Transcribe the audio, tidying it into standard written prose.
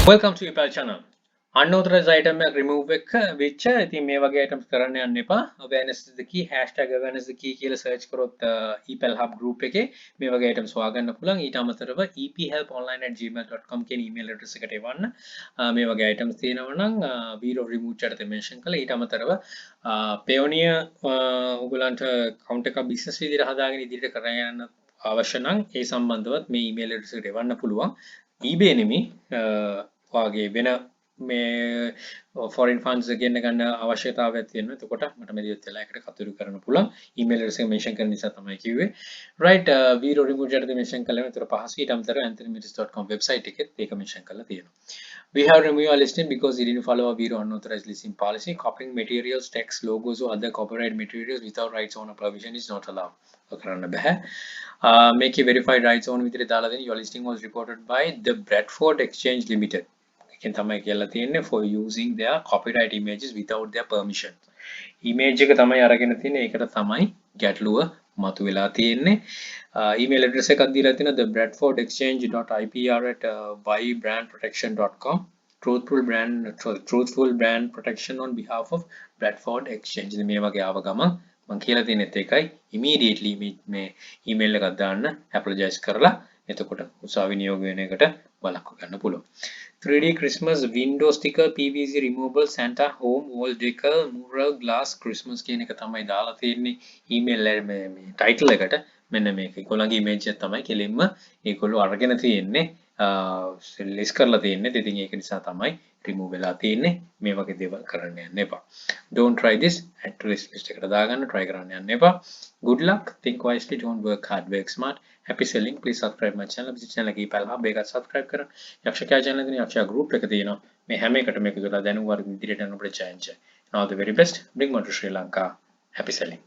Welcome to Iebay channel. Unauthorized item එක remove එක වෙච්ච ඉතින් මේ වගේ items කරන්න යන්න එපා. awareness is the key #awareness is the key කියලා search කරොත් Eepel Hub group එකේ මේ වගේ items හොයාගන්න පුළුවන්. ඊට අමතරව ephelponline@gmail.com කියන email address එකට එවන්න. මේ වගේ items තියෙනවා නම් video remove යටතේ mention කළා. ඊට අමතරව Payoneer ඔයගලන්ට account එකක් business විදිහට හදාගෙන ඉදිරියට කරගෙන යන්න අවශ්‍ය නම් ඒ සම්බන්ධවත් මේ email address එකට එවන්න පුළුවන්. Eebay නෙමෙයි වාගේ වෙන මේ foreign funds ගෙන්න ගන්න අවශ්‍යතාවයක් තියෙනවා. එතකොට මට මේ විදිහට වෙලා එකට කතුරු කරන්න පුළුවන්. email address එක mention කරන නිසා තමයි කිව්වේ. right video remove එකකට mention කළා. ඒතර පහසු ඊට අමතරව anthonymendis.com website එකෙත් ඒක mention කරලා තියෙනවා. We have removed our listing because it didn't follow our video unauthorized listing policy. Copying materials, text, logos or other copyright materials without rights owner permission is not allowed. කරන්න බෑ. Make a verified rights owner විදිහට දාලා දෙන්න. Your listing was reported by the Bradford Exchange Limited. එකෙන් තමයි කියලා තියෙන්නේ for using their copyright images without their permission. image එක තමයි අරගෙන තියෙන්නේ. ඒකට තමයි ගැටලුව මතුවලා තියෙන්නේ. email address එකක් දීලා තියෙනවා thebradfordexchange.ipr@ybrandprotection.com. truthful brand protection on behalf of Bradford Exchange. මේ වගේ ආව ගමන් මම කියලා තියෙනෙත් ඒකයි immediately මේ email එකක් දාන්න apologize කරලා එතකොට උසාවි නියෝග වෙන එකට බලක්ව ගන්න පුළුවන්. 3D Christmas window sticker PVC removable Santa home wall decor mural glass Christmas කියන එක තමයි දාලා තියෙන්නේ email මේ title එකට. මෙන්න මේක ඒගොල්ලන්ගේ image එක තමයි කෙලින්ම ඒගොල්ලෝ අරගෙන තියෙන්නේ list කරලා තියෙන්නේ. ඉතින් ඒක නිසා තමයි remove වෙලා තියෙන්නේ. මේ වගේ දේවල් කරන්න යන්න එපා. Don't try this. add to list එකට දාගන්න try කරන්න යන්න එපා. Good luck. Think wisely. Don't work hard. Work smart. Happy selling. Please subscribe my channel. Visit channel එක Eepel Hub එකත් subscribe කරන්න. යක්ෂකයා channel එකේ යක්ෂයා group එක තියෙනවා. මේ හැම එකටම මේක දාලා දැනුම් වර්ග ඉදිරියට යන අපේ challenge. All the very best. Bring more to Sri Lanka. Happy selling.